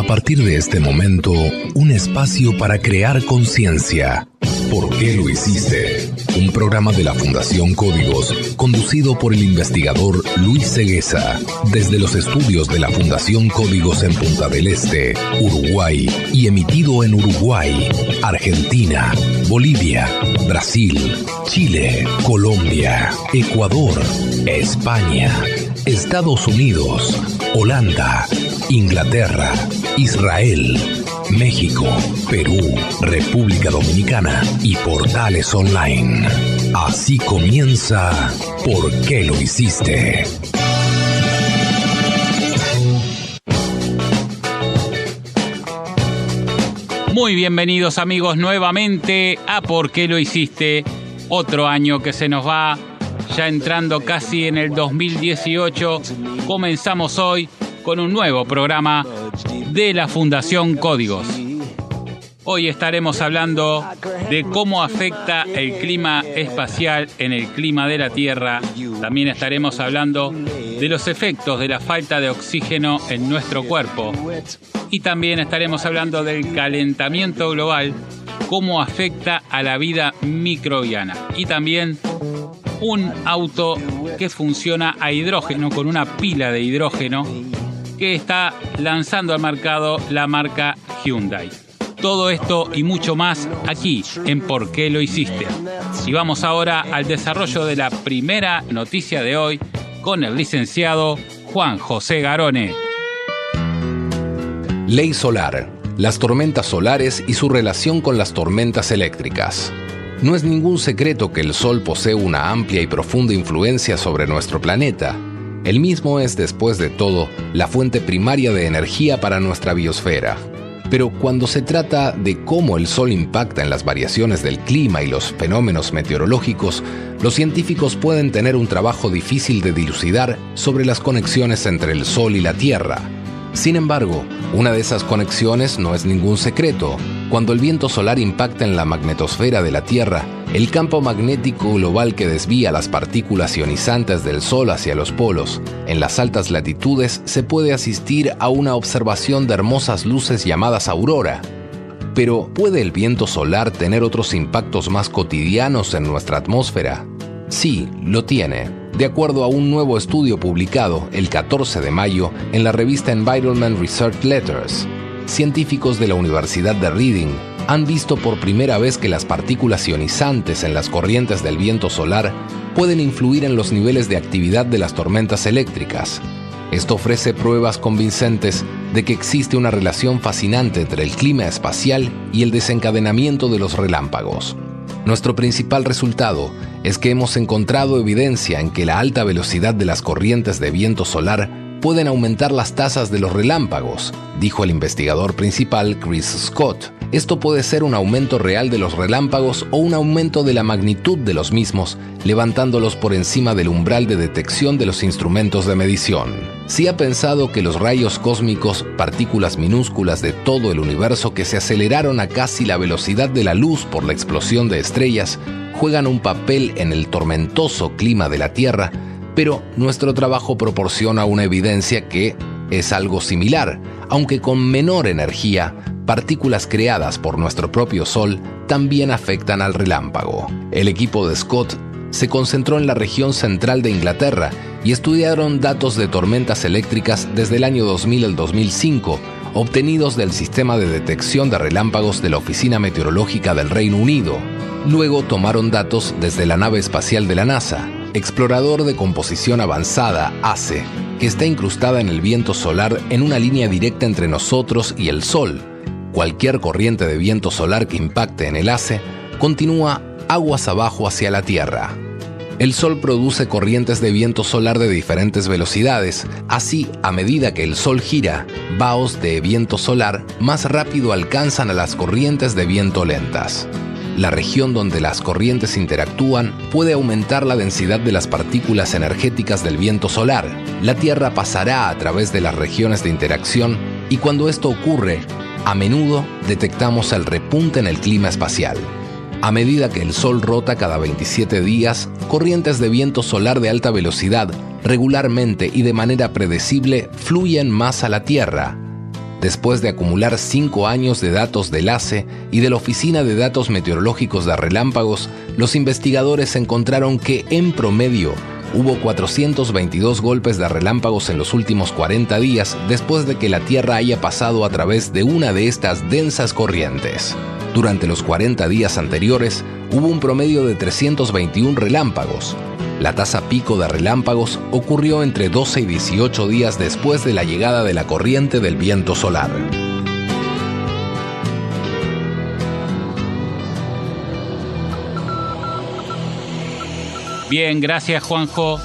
partir de este momento, un espacio para crear conciencia. ¿Por qué lo hiciste? Un programa de la Fundación Códigos, conducido por el investigador Luis Cegueza, desde los estudios de la Fundación Códigos en Punta del Este, Uruguay, y emitido en Uruguay, Argentina, Bolivia, Brasil, Chile, Colombia, Ecuador, España, Estados Unidos, Holanda, Inglaterra, Israel, México, Perú, República Dominicana y portales online. Así comienza ¿Por qué lo hiciste? Muy bienvenidos amigos nuevamente a ¿Por qué lo hiciste? Otro año que se nos va, ya entrando casi en el 2018. Comenzamos hoy con un nuevo programa de la Fundación Códigos. Hoy estaremos hablando de cómo afecta el clima espacial en el clima de la Tierra. También estaremos hablando de los efectos de la falta de oxígeno en nuestro cuerpo. Y también estaremos hablando del calentamiento global, cómo afecta a la vida microbiana. Y también un auto que funciona a hidrógeno, con una pila de hidrógeno, que está lanzando al mercado la marca Hyundai. Todo esto y mucho más aquí en ¿Por qué lo hiciste? Y vamos ahora al desarrollo de la primera noticia de hoy con el licenciado Juan José Garone. Ley solar, las tormentas solares y su relación con las tormentas eléctricas. No es ningún secreto que el Sol posee una amplia y profunda influencia sobre nuestro planeta. El mismo es, después de todo, la fuente primaria de energía para nuestra biosfera. Pero cuando se trata de cómo el Sol impacta en las variaciones del clima y los fenómenos meteorológicos, los científicos pueden tener un trabajo difícil de dilucidar sobre las conexiones entre el Sol y la Tierra. Sin embargo, una de esas conexiones no es ningún secreto. Cuando el viento solar impacta en la magnetosfera de la Tierra, el campo magnético global que desvía las partículas ionizantes del Sol hacia los polos, en las altas latitudes se puede asistir a una observación de hermosas luces llamadas aurora. Pero, ¿puede el viento solar tener otros impactos más cotidianos en nuestra atmósfera? Sí, lo tiene. De acuerdo a un nuevo estudio publicado el 14 de mayo en la revista Environment Research Letters, científicos de la Universidad de Reading han visto por primera vez que las partículas ionizantes en las corrientes del viento solar pueden influir en los niveles de actividad de las tormentas eléctricas. Esto ofrece pruebas convincentes de que existe una relación fascinante entre el clima espacial y el desencadenamiento de los relámpagos. Nuestro principal resultado es que hemos encontrado evidencia en que la alta velocidad de las corrientes de viento solar pueden aumentar las tasas de los relámpagos, dijo el investigador principal Chris Scott. Esto puede ser un aumento real de los relámpagos o un aumento de la magnitud de los mismos, levantándolos por encima del umbral de detección de los instrumentos de medición. Si ha pensado que los rayos cósmicos, partículas minúsculas de todo el universo que se aceleraron a casi la velocidad de la luz por la explosión de estrellas, juegan un papel en el tormentoso clima de la Tierra, pero nuestro trabajo proporciona una evidencia que es algo similar, aunque con menor energía. Partículas creadas por nuestro propio Sol también afectan al relámpago. El equipo de Scott se concentró en la región central de Inglaterra y estudiaron datos de tormentas eléctricas desde el año 2000 al 2005, obtenidos del sistema de detección de relámpagos de la Oficina Meteorológica del Reino Unido. Luego tomaron datos desde la nave espacial de la NASA, Explorador de Composición Avanzada, ACE, que está incrustada en el viento solar en una línea directa entre nosotros y el Sol. Cualquier corriente de viento solar que impacte en el ACE continúa aguas abajo hacia la Tierra. El Sol produce corrientes de viento solar de diferentes velocidades. Así, a medida que el Sol gira, vaos de viento solar más rápido alcanzan a las corrientes de viento lentas. La región donde las corrientes interactúan puede aumentar la densidad de las partículas energéticas del viento solar. La Tierra pasará a través de las regiones de interacción y cuando esto ocurre, a menudo detectamos el repunte en el clima espacial. A medida que el Sol rota cada 27 días, corrientes de viento solar de alta velocidad, regularmente y de manera predecible, fluyen más a la Tierra. Después de acumular 5 años de datos del ACE y de la Oficina de Datos Meteorológicos de Relámpagos, los investigadores encontraron que, en promedio, hubo 422 golpes de relámpagos en los últimos 40 días después de que la Tierra haya pasado a través de una de estas densas corrientes. Durante los 40 días anteriores, hubo un promedio de 321 relámpagos. La tasa pico de relámpagos ocurrió entre 12 y 18 días después de la llegada de la corriente del viento solar. Bien, gracias Juanjo.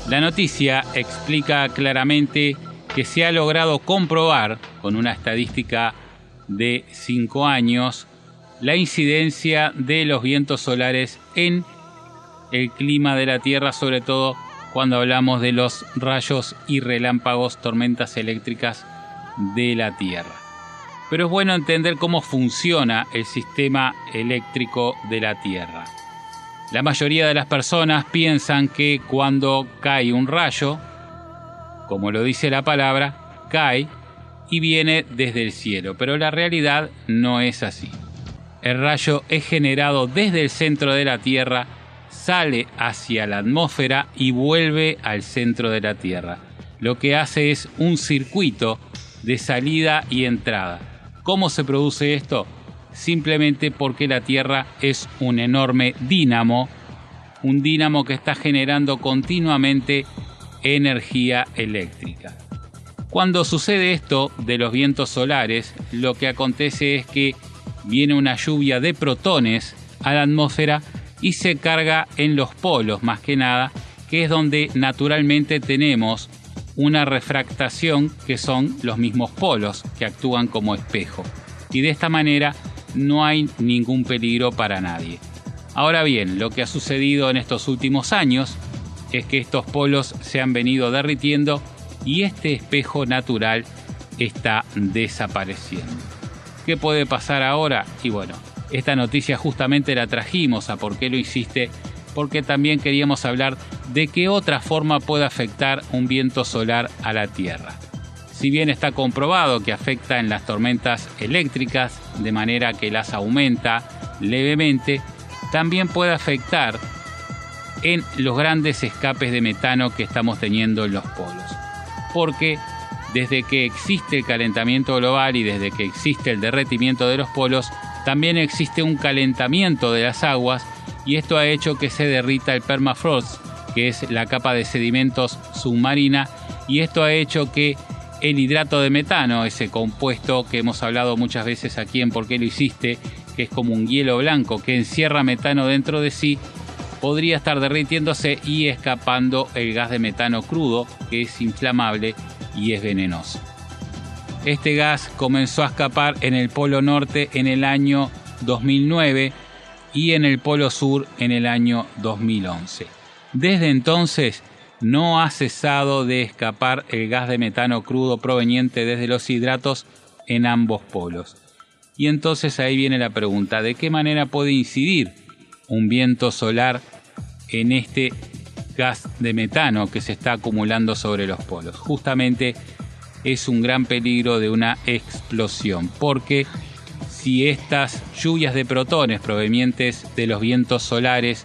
La noticia explica claramente que se ha logrado comprobar, con una estadística de 5 años, la incidencia de los vientos solares en el clima de la Tierra, sobre todo cuando hablamos de los rayos y relámpagos, tormentas eléctricas de la Tierra. Pero es bueno entender cómo funciona el sistema eléctrico de la Tierra. La mayoría de las personas piensan que cuando cae un rayo, como lo dice la palabra, cae y viene desde el cielo, pero la realidad no es así. El rayo es generado desde el centro de la Tierra, sale hacia la atmósfera y vuelve al centro de la Tierra. Lo que hace es un circuito de salida y entrada. ¿Cómo se produce esto? Simplemente porque la Tierra es un enorme dínamo, un dínamo que está generando continuamente energía eléctrica. Cuando sucede esto de los vientos solares, lo que acontece es que viene una lluvia de protones a la atmósfera y se carga en los polos, más que nada, que es donde naturalmente tenemos una refractación, que son los mismos polos que actúan como espejo. Y de esta manera no hay ningún peligro para nadie. Ahora bien, lo que ha sucedido en estos últimos años es que estos polos se han venido derritiendo y este espejo natural está desapareciendo. ¿Qué puede pasar ahora? Y bueno, esta noticia justamente la trajimos a ¿Por qué lo hiciste? Porque también queríamos hablar de qué otra forma puede afectar un viento solar a la Tierra. Si bien está comprobado que afecta en las tormentas eléctricas de manera que las aumenta levemente, también puede afectar en los grandes escapes de metano que estamos teniendo en los polos. Porque desde que existe el calentamiento global y desde que existe el derretimiento de los polos, también existe un calentamiento de las aguas y esto ha hecho que se derrita el permafrost, que es la capa de sedimentos submarina, y esto ha hecho que el hidrato de metano, ese compuesto que hemos hablado muchas veces aquí en ¿Por qué lo hiciste?, que es como un hielo blanco que encierra metano dentro de sí, podría estar derritiéndose y escapando el gas de metano crudo, que es inflamable y es venenoso. Este gas comenzó a escapar en el Polo Norte en el año 2009 y en el Polo Sur en el año 2011. Desde entonces no ha cesado de escapar el gas de metano crudo proveniente desde los hidratos en ambos polos. Y entonces ahí viene la pregunta, ¿de qué manera puede incidir un viento solar en este gas de metano que se está acumulando sobre los polos? Justamente es un gran peligro de una explosión, porque si estas lluvias de protones provenientes de los vientos solares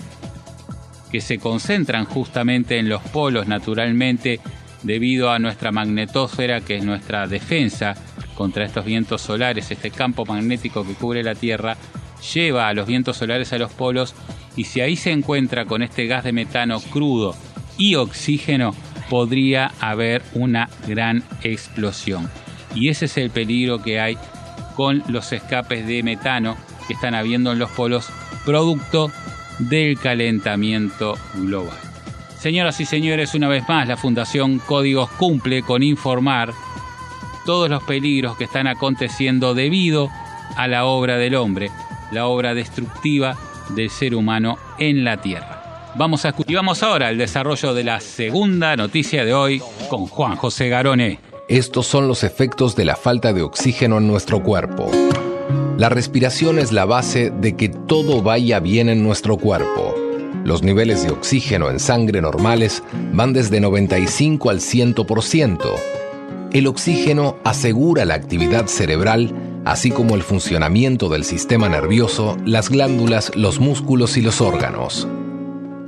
que se concentran justamente en los polos naturalmente debido a nuestra magnetosfera, que es nuestra defensa contra estos vientos solares, este campo magnético que cubre la Tierra, lleva a los vientos solares a los polos, y si ahí se encuentra con este gas de metano crudo y oxígeno, podría haber una gran explosión. Y ese es el peligro que hay con los escapes de metano que están habiendo en los polos, producto del calentamiento global. Señoras y señores, una vez más la Fundación Códigos cumple con informar todos los peligros que están aconteciendo debido a la obra del hombre, la obra destructiva del ser humano en la Tierra. Vamos ahora al desarrollo de la segunda noticia de hoy con Juan José Garone. Estos son los efectos de la falta de oxígeno en nuestro cuerpo. La respiración es la base de que todo vaya bien en nuestro cuerpo. Los niveles de oxígeno en sangre normales van desde 95 al 100%. El oxígeno asegura la actividad cerebral, así como el funcionamiento del sistema nervioso, las glándulas, los músculos y los órganos.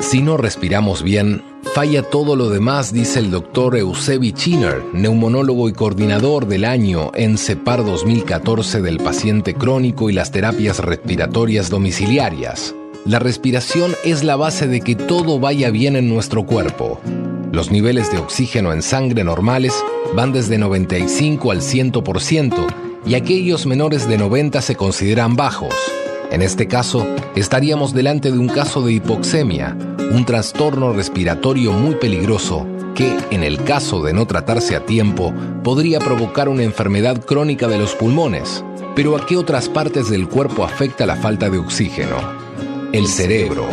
Si no respiramos bien, falla todo lo demás, dice el doctor Eusebi Chiner, neumonólogo y coordinador del año en CEPAR 2014 del paciente crónico y las terapias respiratorias domiciliarias. La respiración es la base de que todo vaya bien en nuestro cuerpo. Los niveles de oxígeno en sangre normales van desde 95 al 100% y aquellos menores de 90 se consideran bajos. En este caso, estaríamos delante de un caso de hipoxemia, un trastorno respiratorio muy peligroso que, en el caso de no tratarse a tiempo, podría provocar una enfermedad crónica de los pulmones. Pero ¿a qué otras partes del cuerpo afecta la falta de oxígeno? El cerebro.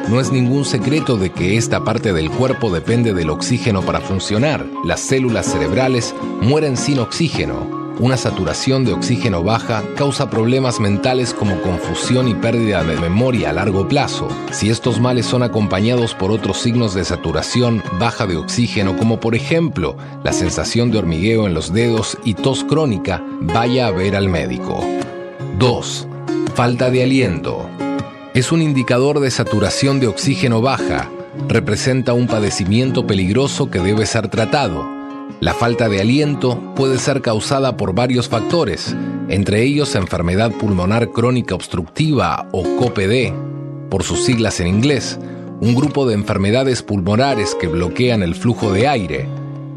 No es ningún secreto de que esta parte del cuerpo depende del oxígeno para funcionar. Las células cerebrales mueren sin oxígeno. Una saturación de oxígeno baja causa problemas mentales como confusión y pérdida de memoria a largo plazo. Si estos males son acompañados por otros signos de saturación baja de oxígeno, como por ejemplo la sensación de hormigueo en los dedos y tos crónica, vaya a ver al médico. 2. Falta de aliento. Es un indicador de saturación de oxígeno baja. Representa un padecimiento peligroso que debe ser tratado. La falta de aliento puede ser causada por varios factores, entre ellos enfermedad pulmonar crónica obstructiva o COPD, por sus siglas en inglés, un grupo de enfermedades pulmonares que bloquean el flujo de aire.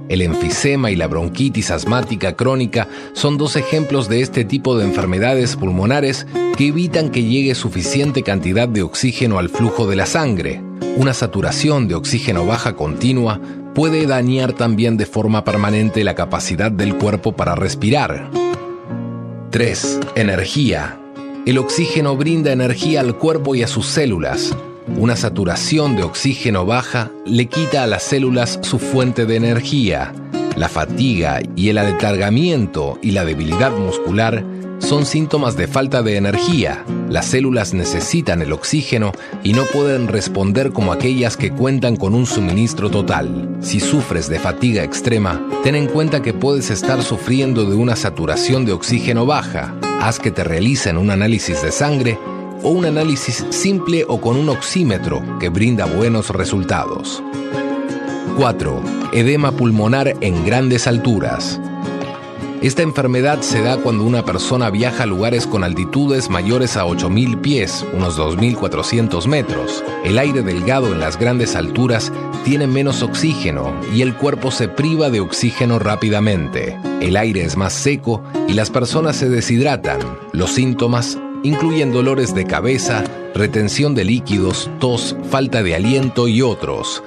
El enfisema y la bronquitis asmática crónica son dos ejemplos de este tipo de enfermedades pulmonares que evitan que llegue suficiente cantidad de oxígeno al flujo de la sangre. Una saturación de oxígeno baja continua puede dañar también de forma permanente la capacidad del cuerpo para respirar. 3. Energía. El oxígeno brinda energía al cuerpo y a sus células. Una saturación de oxígeno baja le quita a las células su fuente de energía. La fatiga y el aletargamiento y la debilidad muscular son síntomas de falta de energía. Las células necesitan el oxígeno y no pueden responder como aquellas que cuentan con un suministro total. Si sufres de fatiga extrema, ten en cuenta que puedes estar sufriendo de una saturación de oxígeno baja. Haz que te realicen un análisis de sangre o un análisis simple o con un oxímetro que brinda buenos resultados. 4. Edema pulmonar en grandes alturas. Esta enfermedad se da cuando una persona viaja a lugares con altitudes mayores a 8.000 pies, unos 2.400 metros. El aire delgado en las grandes alturas tiene menos oxígeno y el cuerpo se priva de oxígeno rápidamente. El aire es más seco y las personas se deshidratan. Los síntomas incluyen dolores de cabeza, retención de líquidos, tos, falta de aliento y otros.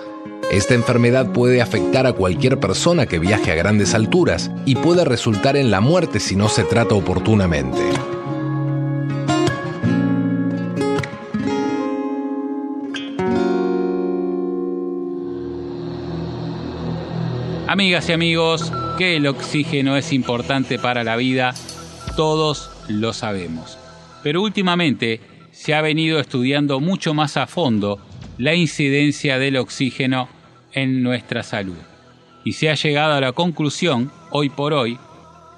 Esta enfermedad puede afectar a cualquier persona que viaje a grandes alturas y puede resultar en la muerte si no se trata oportunamente. Amigas y amigos, que el oxígeno es importante para la vida, todos lo sabemos. Pero últimamente se ha venido estudiando mucho más a fondo la incidencia del oxígeno en nuestra salud. Y se ha llegado a la conclusión, hoy por hoy,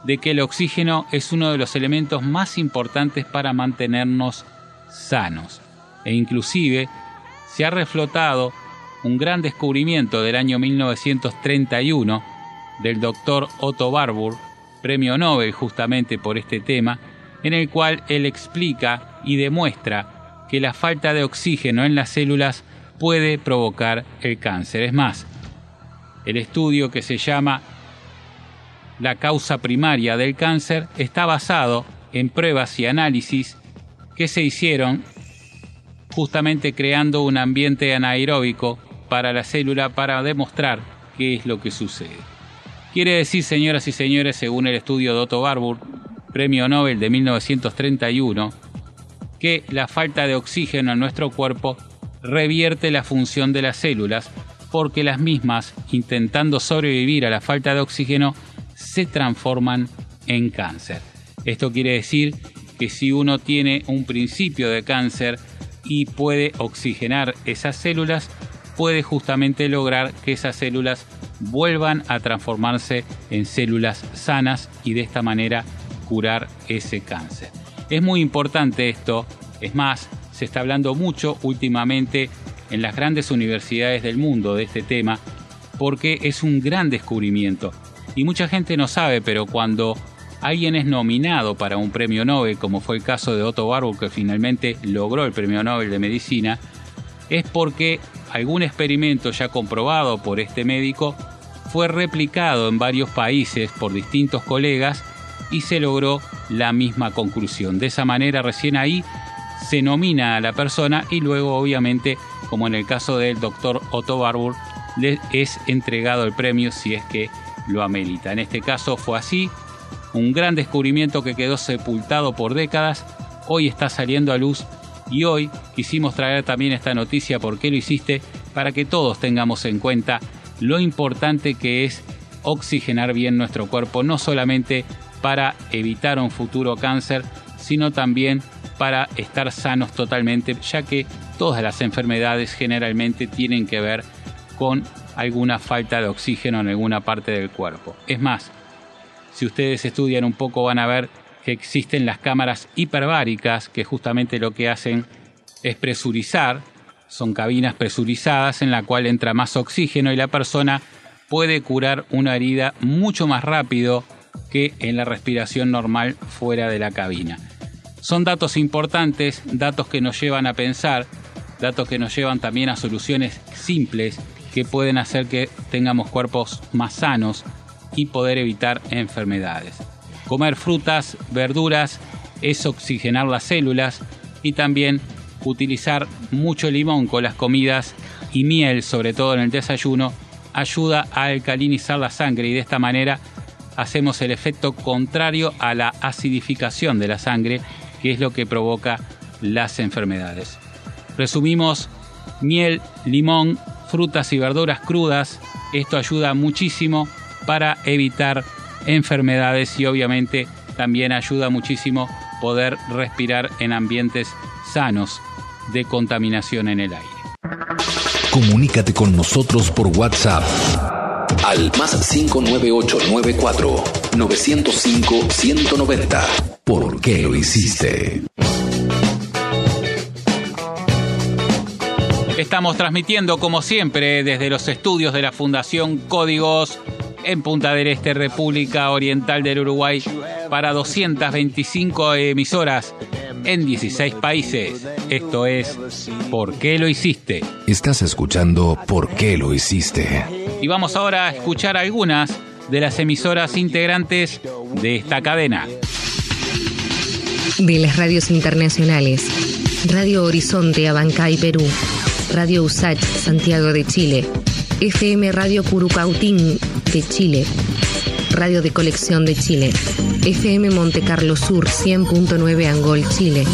de que el oxígeno es uno de los elementos más importantes para mantenernos sanos. E inclusive se ha reflotado un gran descubrimiento del año 1931 del doctor Otto Warburg, premio Nobel justamente por este tema, en el cual él explica y demuestra que la falta de oxígeno en las células puede provocar el cáncer. Es más, el estudio que se llama La causa primaria del cáncer está basado en pruebas y análisis que se hicieron justamente creando un ambiente anaeróbico para la célula para demostrar qué es lo que sucede. Quiere decir, señoras y señores, según el estudio de Otto Warburg, premio Nobel de 1931, que la falta de oxígeno en nuestro cuerpo revierte la función de las células porque las mismas, intentando sobrevivir a la falta de oxígeno, se transforman en cáncer. Esto quiere decir que si uno tiene un principio de cáncer y puede oxigenar esas células, puede justamente lograr que esas células vuelvan a transformarse en células sanas y de esta manera curar ese cáncer. Es muy importante esto, es más, se está hablando mucho últimamente en las grandes universidades del mundo de este tema, porque es un gran descubrimiento. Y mucha gente no sabe, pero cuando alguien es nominado para un premio Nobel, como fue el caso de Otto Warburg, que finalmente logró el premio Nobel de Medicina, es porque algún experimento ya comprobado por este médico fue replicado en varios países por distintos colegas y se logró la misma conclusión. De esa manera, recién ahí se nomina a la persona y luego, obviamente, como en el caso del doctor Otto Warburg, le es entregado el premio si es que lo amerita. En este caso fue así, un gran descubrimiento que quedó sepultado por décadas, hoy está saliendo a luz y hoy quisimos traer también esta noticia, ¿por qué lo hiciste?, para que todos tengamos en cuenta lo importante que es oxigenar bien nuestro cuerpo, no solamente para evitar un futuro cáncer, sino también para estar sanos totalmente, ya que todas las enfermedades generalmente tienen que ver con alguna falta de oxígeno en alguna parte del cuerpo. Es más, si ustedes estudian un poco van a ver que existen las cámaras hiperbáricas, que justamente lo que hacen es presurizar, son cabinas presurizadas en la cual entra más oxígeno y la persona puede curar una herida mucho más rápido que en la respiración normal fuera de la cabina. Son datos importantes, datos que nos llevan a pensar, datos que nos llevan también a soluciones simples que pueden hacer que tengamos cuerpos más sanos y poder evitar enfermedades. Comer frutas, verduras, es oxigenar las células y también utilizar mucho limón con las comidas y miel, sobre todo en el desayuno, ayuda a alcalinizar la sangre y de esta manera hacemos el efecto contrario a la acidificación de la sangre, que es lo que provoca las enfermedades. Resumimos: miel, limón, frutas y verduras crudas. Esto ayuda muchísimo para evitar enfermedades y obviamente también ayuda muchísimo poder respirar en ambientes sanos de contaminación en el aire. Comunícate con nosotros por WhatsApp al +59894 905 190. ¿Por qué lo hiciste? Estamos transmitiendo como siempre desde los estudios de la Fundación Códigos en Punta del Este, República Oriental del Uruguay, para 225 emisoras en 16 países. Esto es ¿Por qué lo hiciste? Estás escuchando ¿Por qué lo hiciste? Y vamos ahora a escuchar algunas de las emisoras integrantes de esta cadena. De las radios internacionales: Radio Horizonte, Abancay, Perú; Radio USACH, Santiago de Chile; FM Radio Curucautín de Chile; Radio de Colección de Chile; FM Monte Carlo Sur 100.9 Angol, Chile;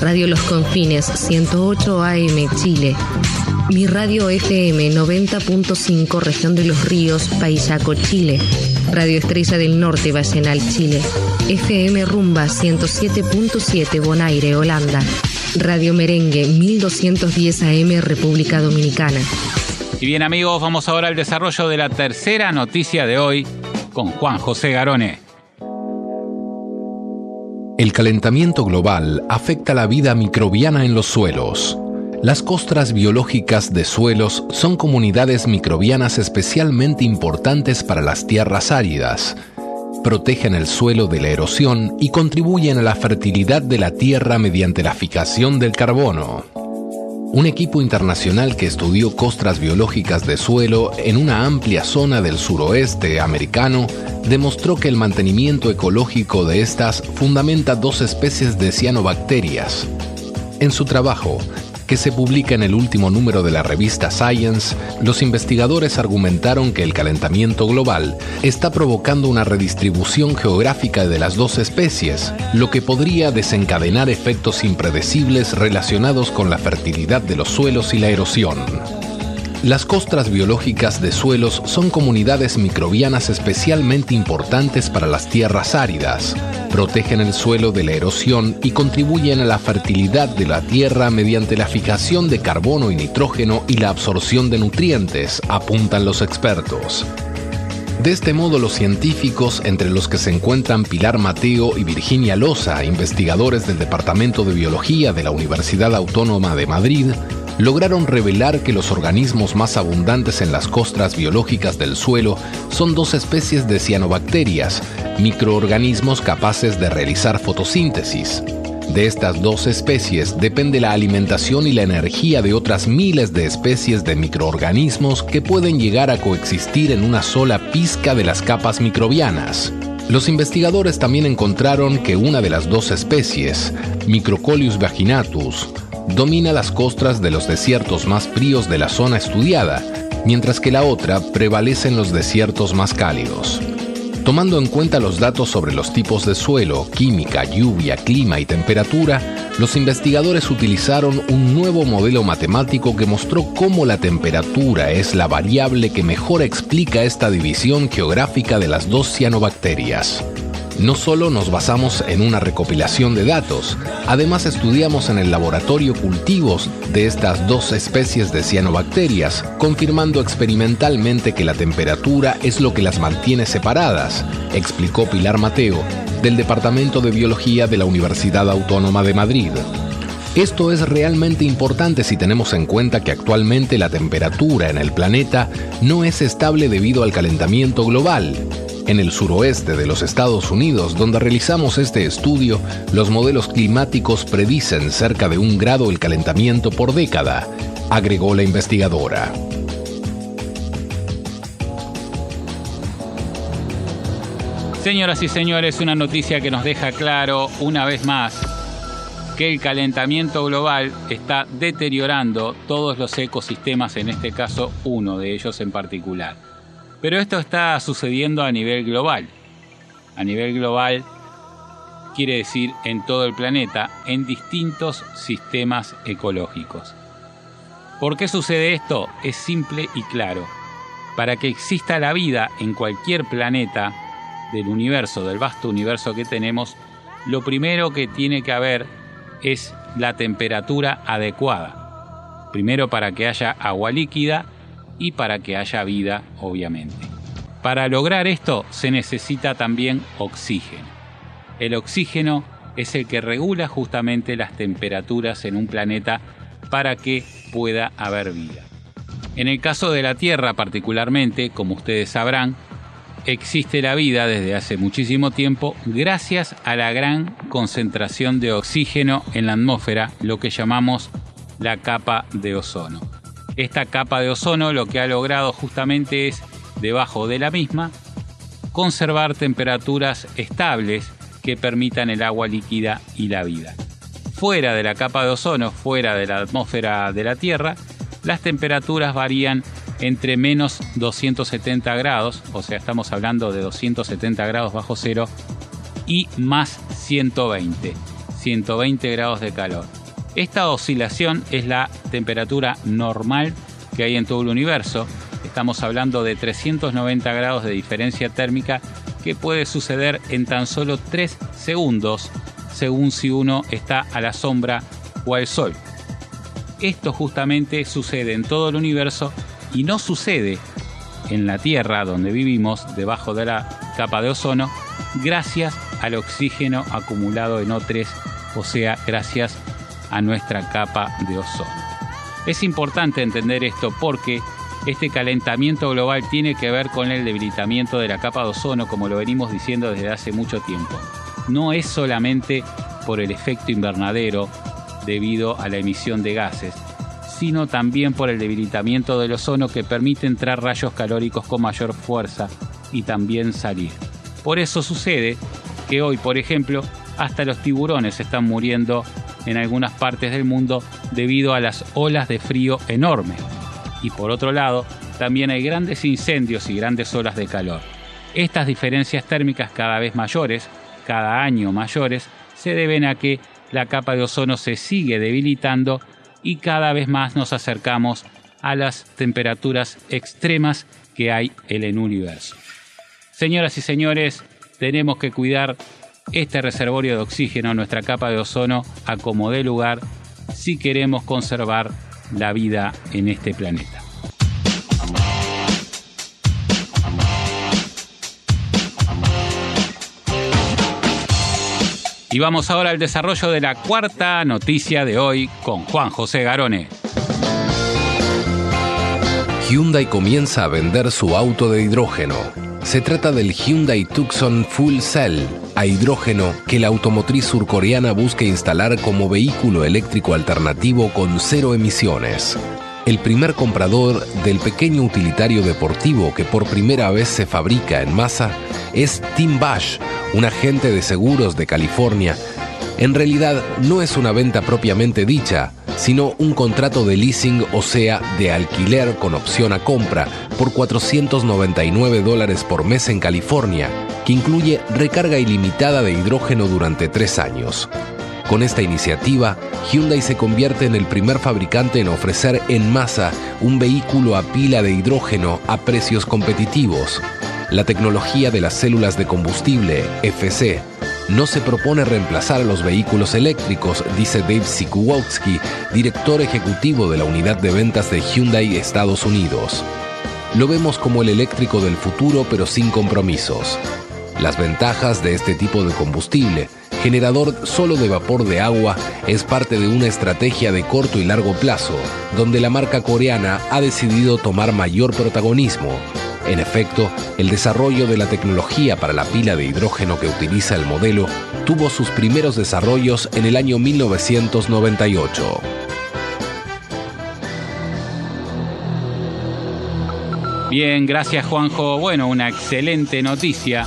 Radio Los Confines 108 AM, Chile; Mi Radio FM 90.5 Región de los Ríos, Payaco, Chile; Radio Estrella del Norte, Vallenal, Chile; FM Rumba 107.7 Bonaire, Holanda; Radio Merengue 1210 AM, República Dominicana. Y bien, amigos, vamos ahora al desarrollo de la tercera noticia de hoy con Juan José Garone. El calentamiento global afecta la vida microbiana en los suelos. Las costras biológicas de suelos son comunidades microbianas especialmente importantes para las tierras áridas. Protegen el suelo de la erosión y contribuyen a la fertilidad de la tierra mediante la fijación del carbono. Un equipo internacional que estudió costras biológicas de suelo en una amplia zona del suroeste americano demostró que el mantenimiento ecológico de estas fundamenta dos especies de cianobacterias. En su trabajo, que se publica en el último número de la revista Science, los investigadores argumentaron que el calentamiento global está provocando una redistribución geográfica de las dos especies, lo que podría desencadenar efectos impredecibles relacionados con la fertilidad de los suelos y la erosión. Las costras biológicas de suelos son comunidades microbianas especialmente importantes para las tierras áridas. Protegen el suelo de la erosión y contribuyen a la fertilidad de la tierra mediante la fijación de carbono y nitrógeno y la absorción de nutrientes, apuntan los expertos. De este modo, los científicos, entre los que se encuentran Pilar Mateo y Virginia Loza, investigadores del Departamento de Biología de la Universidad Autónoma de Madrid, lograron revelar que los organismos más abundantes en las costras biológicas del suelo son dos especies de cianobacterias, microorganismos capaces de realizar fotosíntesis. De estas dos especies depende la alimentación y la energía de otras miles de especies de microorganismos que pueden llegar a coexistir en una sola pizca de las capas microbianas. Los investigadores también encontraron que una de las dos especies, Microcolius vaginatus, domina las costras de los desiertos más fríos de la zona estudiada, mientras que la otra prevalece en los desiertos más cálidos. Tomando en cuenta los datos sobre los tipos de suelo, química, lluvia, clima y temperatura, los investigadores utilizaron un nuevo modelo matemático que mostró cómo la temperatura es la variable que mejor explica esta división geográfica de las dos cianobacterias. No solo nos basamos en una recopilación de datos, además estudiamos en el laboratorio cultivos de estas dos especies de cianobacterias, confirmando experimentalmente que la temperatura es lo que las mantiene separadas, explicó Pilar Mateo, del Departamento de Biología de la Universidad Autónoma de Madrid. Esto es realmente importante si tenemos en cuenta que actualmente la temperatura en el planeta no es estable debido al calentamiento global. En el suroeste de los Estados Unidos, donde realizamos este estudio, los modelos climáticos predicen cerca de 1 grado el calentamiento por década, agregó la investigadora. Señoras y señores, una noticia que nos deja claro una vez más que el calentamiento global está deteriorando todos los ecosistemas, en este caso uno de ellos en particular. Pero esto está sucediendo a nivel global. A nivel global quiere decir en todo el planeta, en distintos sistemas ecológicos. ¿Por qué sucede esto? Es simple y claro. Para que exista la vida en cualquier planeta del universo, del vasto universo que tenemos, lo primero que tiene que haber es la temperatura adecuada. Primero para que haya agua líquida y para que haya vida, obviamente. Para lograr esto se necesita también oxígeno. El oxígeno es el que regula justamente las temperaturas en un planeta para que pueda haber vida. En el caso de la Tierra particularmente, como ustedes sabrán, existe la vida desde hace muchísimo tiempo gracias a la gran concentración de oxígeno en la atmósfera, lo que llamamos la capa de ozono. Esta capa de ozono lo que ha logrado justamente es, debajo de la misma, conservar temperaturas estables que permitan el agua líquida y la vida. Fuera de la capa de ozono, fuera de la atmósfera de la Tierra, las temperaturas varían entre menos 270 grados, o sea, estamos hablando de 270 grados bajo cero, y más 120 grados de calor. Esta oscilación es la temperatura normal que hay en todo el universo. Estamos hablando de 390 grados de diferencia térmica que puede suceder en tan solo 3 segundos, según si uno está a la sombra o al sol. Esto justamente sucede en todo el universo y no sucede en la Tierra, donde vivimos, debajo de la capa de ozono, gracias al oxígeno acumulado en O3, o sea, gracias a nuestra capa de ozono. Es importante entender esto porque este calentamiento global tiene que ver con el debilitamiento de la capa de ozono, como lo venimos diciendo desde hace mucho tiempo. No es solamente por el efecto invernadero debido a la emisión de gases, sino también por el debilitamiento del ozono que permite entrar rayos calóricos con mayor fuerza y también salir. Por eso sucede que hoy, por ejemplo, hasta los tiburones están muriendo en algunas partes del mundo debido a las olas de frío enormes. Y por otro lado, también hay grandes incendios y grandes olas de calor. Estas diferencias térmicas cada vez mayores, cada año mayores, se deben a que la capa de ozono se sigue debilitando y cada vez más nos acercamos a las temperaturas extremas que hay en el universo. Señoras y señores, tenemos que cuidar este reservorio de oxígeno, nuestra capa de ozono, a como dé lugar, si queremos conservar la vida en este planeta. Y vamos ahora al desarrollo de la cuarta noticia de hoy con Juan José Garone. Hyundai comienza a vender su auto de hidrógeno. Se trata del Hyundai Tucson Full Cell a hidrógeno que la automotriz surcoreana busca instalar como vehículo eléctrico alternativo con 0 emisiones. El primer comprador del pequeño utilitario deportivo que por primera vez se fabrica en masa es Tim Bush, un agente de seguros de California. En realidad no es una venta propiamente dicha, sino un contrato de leasing, o sea, de alquiler con opción a compra, por $499 por mes en California, que incluye recarga ilimitada de hidrógeno durante 3 años. Con esta iniciativa, Hyundai se convierte en el primer fabricante en ofrecer en masa un vehículo a pila de hidrógeno a precios competitivos. La tecnología de las células de combustible, FC, no se propone reemplazar a los vehículos eléctricos, dice Dave Sikuwowski, director ejecutivo de la unidad de ventas de Hyundai Estados Unidos. Lo vemos como el eléctrico del futuro, pero sin compromisos. Las ventajas de este tipo de combustible, generador solo de vapor de agua, es parte de una estrategia de corto y largo plazo, donde la marca coreana ha decidido tomar mayor protagonismo. En efecto, el desarrollo de la tecnología para la pila de hidrógeno que utiliza el modelo tuvo sus primeros desarrollos en el año 1998. Bien, gracias Juanjo. Bueno, una excelente noticia.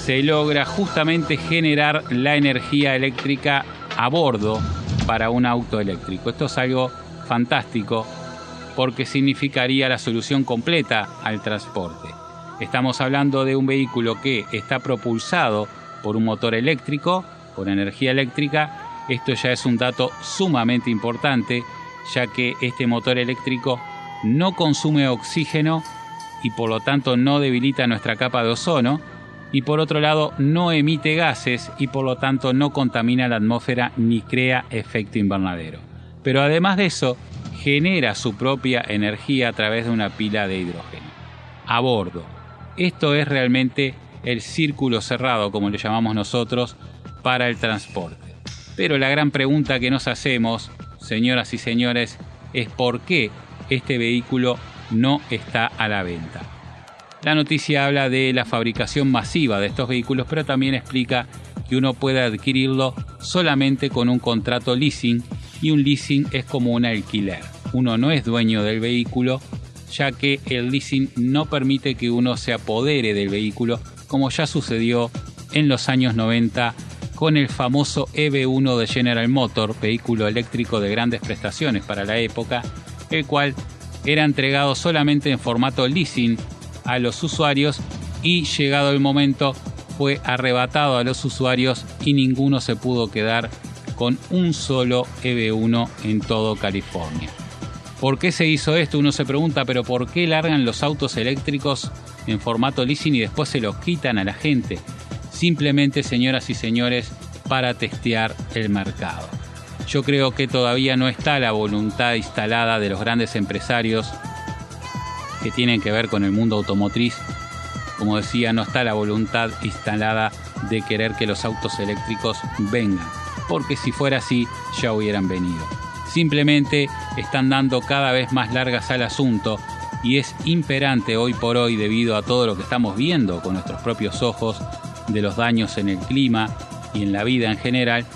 Se logra justamente generar la energía eléctrica a bordo para un auto eléctrico. Esto es algo fantástico porque significaría la solución completa al transporte. Estamos hablando de un vehículo que está propulsado por un motor eléctrico, por energía eléctrica. Esto ya es un dato sumamente importante, ya que este motor eléctrico no consume oxígeno y por lo tanto no debilita nuestra capa de ozono, y por otro lado no emite gases y por lo tanto no contamina la atmósfera ni crea efecto invernadero. Pero además de eso, genera su propia energía a través de una pila de hidrógeno a bordo. Esto es realmente el círculo cerrado, como le llamamos nosotros, para el transporte. Pero la gran pregunta que nos hacemos, señoras y señores, es ¿por qué este vehículo no está a la venta? La noticia habla de la fabricación masiva de estos vehículos, pero también explica que uno puede adquirirlo solamente con un contrato leasing, y un leasing es como un alquiler. Uno no es dueño del vehículo, ya que el leasing no permite que uno se apodere del vehículo, como ya sucedió en los años 90 con el famoso EV1 de General Motors, vehículo eléctrico de grandes prestaciones para la época, el cual era entregado solamente en formato leasing a los usuarios, y llegado el momento fue arrebatado a los usuarios y ninguno se pudo quedar con un solo EV1 en todo California. ¿Por qué se hizo esto? Uno se pregunta, pero ¿por qué largan los autos eléctricos en formato leasing y después se los quitan a la gente? Simplemente, señoras y señores, para testear el mercado. Yo creo que todavía no está la voluntad instalada de los grandes empresarios que tienen que ver con el mundo automotriz. Como decía, no está la voluntad instalada de querer que los autos eléctricos vengan, porque si fuera así ya hubieran venido. Simplemente están dando cada vez más largas al asunto, y es imperante hoy por hoy, debido a todo lo que estamos viendo con nuestros propios ojos de los daños en el clima y en la vida en general,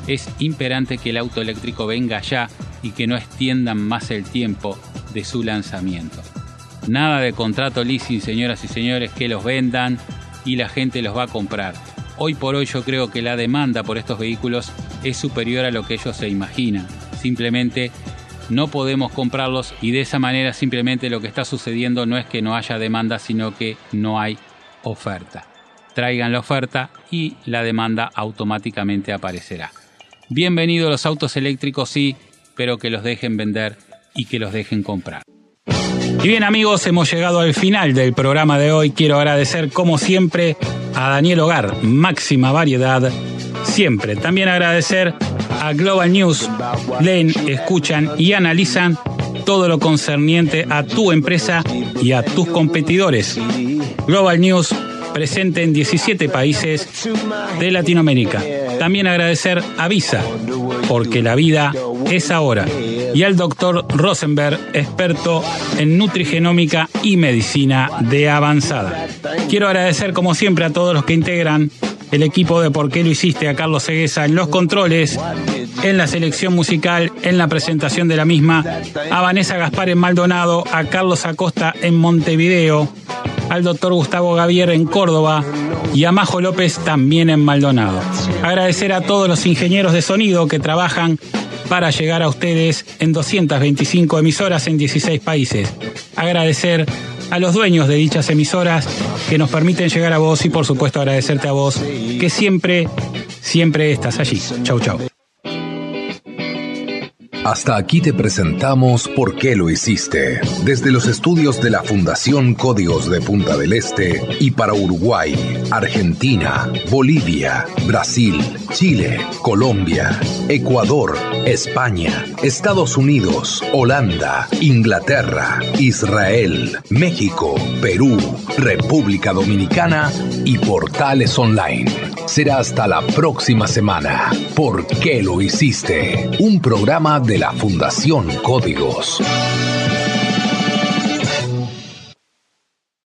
es imperante que el auto eléctrico venga ya y que no extiendan más el tiempo de su lanzamiento. Nada de contrato leasing, señoras y señores, que los vendan y la gente los va a comprar. Hoy por hoy yo creo que la demanda por estos vehículos es superior a lo que ellos se imaginan. Simplemente no podemos comprarlos, y de esa manera simplemente lo que está sucediendo no es que no haya demanda, sino que no hay oferta. Traigan la oferta y la demanda automáticamente aparecerá. Bienvenidos los autos eléctricos, sí, pero que los dejen vender y que los dejen comprar. Y bien amigos, hemos llegado al final del programa de hoy. Quiero agradecer como siempre a Daniel Hogar, máxima variedad siempre. También agradecer a Global News. Leen, escuchan y analizan todo lo concerniente a tu empresa y a tus competidores. Global News, presente en 17 países de Latinoamérica. También agradecer a Visa, porque la vida es ahora. Y al doctor Rosenberg, experto en nutrigenómica y medicina de avanzada. Quiero agradecer como siempre a todos los que integran el equipo de ¿Por qué lo hiciste? A Carlos Ceguesa en los controles, en la selección musical, en la presentación de la misma, a Vanessa Gaspar en Maldonado, a Carlos Acosta en Montevideo, al doctor Gustavo Gavier en Córdoba y a Majo López también en Maldonado. Agradecer a todos los ingenieros de sonido que trabajan para llegar a ustedes en 225 emisoras en 16 países. Agradecer a los dueños de dichas emisoras que nos permiten llegar a vos y por supuesto agradecerte a vos que siempre estás allí. Chau, chau. Hasta aquí te presentamos ¿Por qué lo hiciste? Desde los estudios de la Fundación Códigos de Punta del Este y para Uruguay, Argentina, Bolivia, Brasil, Chile, Colombia, Ecuador, España, Estados Unidos, Holanda, Inglaterra, Israel, México, Perú, República Dominicana y Portales Online. Será hasta la próxima semana. ¿Por qué lo hiciste? Un programa de la Fundación Códigos.